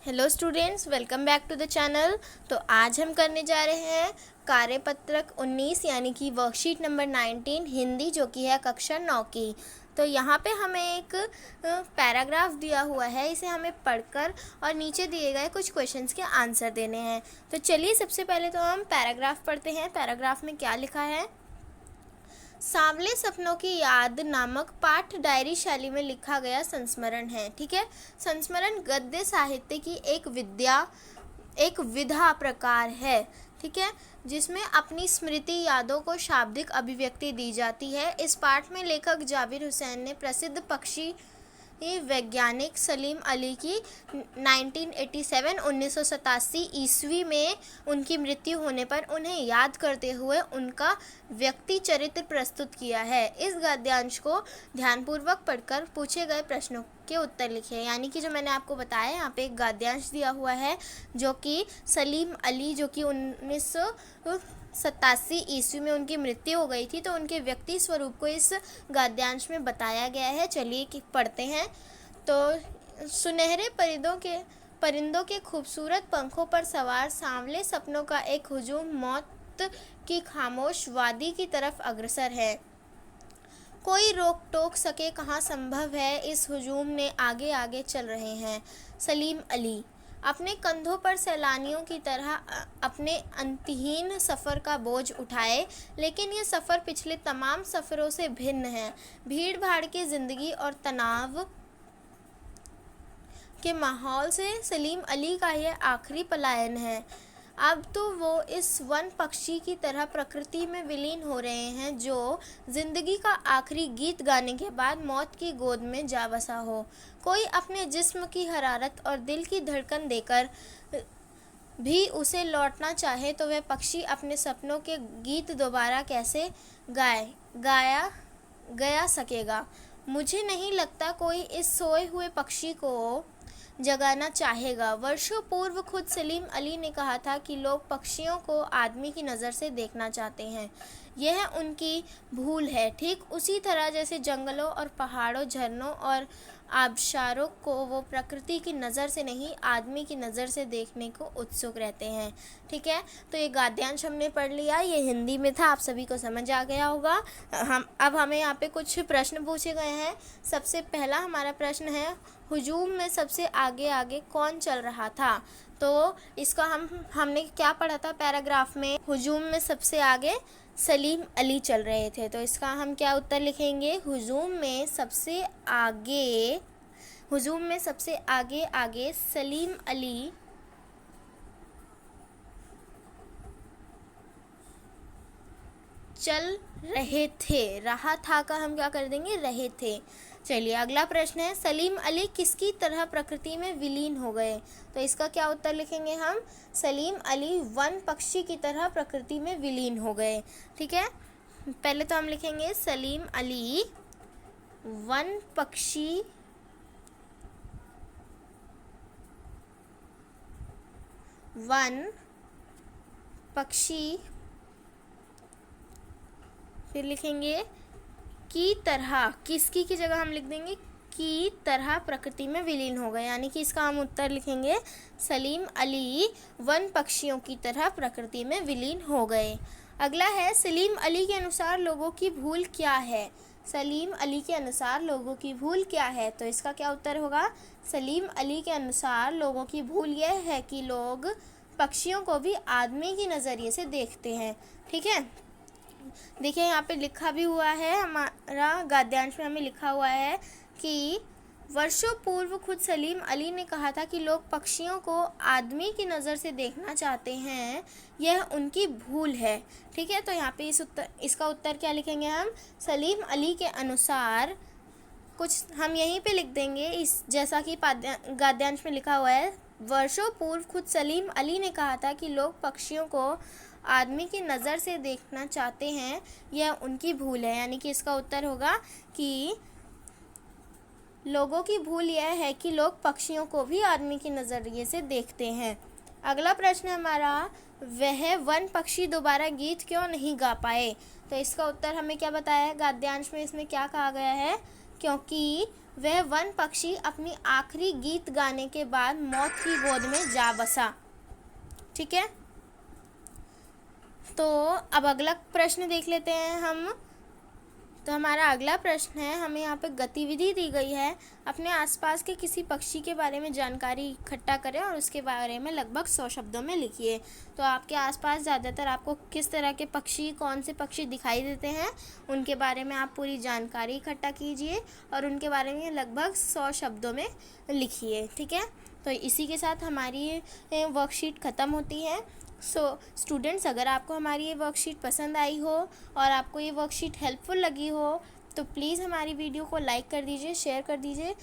Hello students, welcome back to the channel. तो आज हम करने जा रहे हैं कार्यपत्रक 19 यानी कि वर्कशीट नंबर 19 हिंदी, जो कि है कक्षा 9 की। तो यहाँ पे हमें एक पैराग्राफ दिया हुआ है, इसे हमें पढ़कर और नीचे दिए गए कुछ क्वेश्चंस के आंसर देने हैं। तो चलिए सबसे पहले तो हम पैराग्राफ पढ़ते हैं। पैराग्राफ में क्या लिखा है। सांवले सपनों की याद नामक पाठ डायरी शैली में लिखा गया संस्मरण है। ठीक है, संस्मरण गद्य साहित्य की एक विधा प्रकार है। ठीक है, जिसमें अपनी स्मृति यादों को शाब्दिक अभिव्यक्ति दी जाती है। इस पाठ में लेखक जाबिर हुसैन ने प्रसिद्ध पक्षी वैज्ञानिक सलीम अली की 1987 ईस्वी में उनकी मृत्यु होने पर उन्हें याद करते हुए उनका व्यक्ति चरित्र प्रस्तुत किया है। इस गद्यांश को ध्यानपूर्वक पढ़कर पूछे गए प्रश्नों के उत्तर लिखे। यानी कि जो मैंने आपको बताया, यहाँ पे एक गद्यांश दिया हुआ है जो कि सलीम अली, जो कि 1987 ईस्वी में उनकी मृत्यु हो गई थी, तो उनके व्यक्ति स्वरूप को इस गद्यांश में बताया गया है। चलिए पढ़ते हैं। तो सुनहरे परिंदों के खूबसूरत पंखों पर सवार सांवले सपनों का एक हुजूम मौत की खामोश वादी की तरफ अग्रसर है। कोई रोक टोक सके कहाँ संभव है, इस हुजूम ने आगे आगे चल रहे हैं। सलीम अली अपने कंधों पर सैलानियों की तरह अपने अंतहीन सफ़र का बोझ उठाए, लेकिन ये सफ़र पिछले तमाम सफ़रों से भिन्न है। भीड़ भाड़ की ज़िंदगी और तनाव के माहौल से सलीम अली का यह आखिरी पलायन है। अब तो वो इस वन पक्षी की तरह प्रकृति में विलीन हो रहे हैं, जो जिंदगी का आखिरी गीत गाने के बाद मौत की गोद में जा बसा हो। कोई अपने जिस्म की हरारत और दिल की धड़कन देकर भी उसे लौटना चाहे तो वह पक्षी अपने सपनों के गीत दोबारा कैसे गाया सकेगा। मुझे नहीं लगता कोई इस सोए हुए पक्षी को जगाना चाहेगा। वर्षों पूर्व खुद सलीम अली ने कहा था कि लोग पक्षियों को आदमी की नज़र से देखना चाहते हैं। यह उनकी भूल है, ठीक उसी तरह जैसे जंगलों और पहाड़ों, झरनों और आबशारों को वो प्रकृति की नज़र से नहीं, आदमी की नज़र से देखने को उत्सुक रहते हैं। ठीक है, तो ये गद्यांश हमने पढ़ लिया। ये हिंदी में था, आप सभी को समझ आ गया होगा। अब हमें यहाँ पे कुछ प्रश्न पूछे गए हैं। सबसे पहला हमारा प्रश्न है, हुजूम में सबसे आगे आगे कौन चल रहा था। तो इसका हमने क्या पढ़ा था पैराग्राफ में, हुजूम में सबसे आगे सलीम अली चल रहे थे। तो इसका हम क्या उत्तर लिखेंगे, हुजूम में सबसे आगे सलीम अली चल रहे थे। रहा था का हम क्या कर देंगे, रहे थे। चलिए अगला प्रश्न है, सलीम अली किसकी तरह प्रकृति में विलीन हो गए। तो इसका क्या उत्तर लिखेंगे हम, सलीम अली वन पक्षी की तरह प्रकृति में विलीन हो गए। ठीक है, पहले तो हम लिखेंगे सलीम अली वन पक्षी फिर लिखेंगे की तरह, किसकी की जगह हम लिख देंगे की तरह प्रकृति में विलीन हो गए। यानी कि इसका हम उत्तर लिखेंगे सलीम अली वन पक्षियों की तरह प्रकृति में विलीन हो गए। अगला है, सलीम अली के अनुसार लोगों की भूल क्या है। सलीम अली के अनुसार लोगों की भूल क्या है। तो इसका क्या उत्तर होगा, सलीम अली के अनुसार लोगों की भूल यह है कि लोग पक्षियों को भी आदमी की नज़रिए से देखते हैं। ठीक है, देखिए यहाँ पे लिखा भी हुआ है, हमारा गद्यांश में हमें लिखा हुआ है कि वर्षों पूर्व खुद सलीम अली ने कहा था कि लोग पक्षियों को आदमी की नज़र से देखना चाहते हैं, यह उनकी भूल है। ठीक है, तो यहाँ पे इसका उत्तर क्या लिखेंगे हम, सलीम अली के अनुसार कुछ हम यहीं पे लिख देंगे, इस जैसा कि गद्यांश में लिखा हुआ है, वर्षों पूर्व खुद सलीम अली ने कहा था कि लोग पक्षियों को आदमी की नज़र से देखना चाहते हैं, यह उनकी भूल है। यानी कि इसका उत्तर होगा कि लोगों की भूल यह है कि लोग पक्षियों को भी आदमी की नज़रिए से देखते हैं। अगला प्रश्न हमारा, वह वन पक्षी दोबारा गीत क्यों नहीं गा पाए। तो इसका उत्तर हमें क्या बताया है, गद्यांश में इसमें क्या कहा गया है, क्योंकि वह वन पक्षी अपनी आखिरी गीत गाने के बाद मौत की गोद में जा बसा। ठीक है, तो अब अगला प्रश्न देख लेते हैं हम। तो हमारा अगला प्रश्न है, हमें यहाँ पे गतिविधि दी गई है, अपने आसपास के किसी पक्षी के बारे में जानकारी इकट्ठा करें और उसके बारे में लगभग 100 शब्दों में लिखिए। तो आपके आसपास ज़्यादातर आपको किस तरह के पक्षी, कौन से पक्षी दिखाई देते हैं, उनके बारे में आप पूरी जानकारी इकट्ठा कीजिए और उनके बारे में लगभग 100 शब्दों में लिखिए। ठीक है, तो इसी के साथ हमारी वर्कशीट ख़त्म होती है। सो स्टूडेंट्स, अगर आपको हमारी ये वर्कशीट पसंद आई हो और आपको ये वर्कशीट हेल्पफुल लगी हो तो प्लीज़ हमारी वीडियो को लाइक कर दीजिए, शेयर कर दीजिए,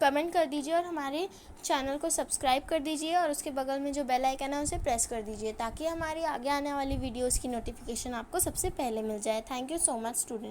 कमेंट कर दीजिए और हमारे चैनल को सब्सक्राइब कर दीजिए और उसके बगल में जो बेल आइकन है उसे प्रेस कर दीजिए ताकि हमारी आगे आने वाली वीडियोज़ की नोटिफिकेशन आपको सबसे पहले मिल जाए। Thank you so much students.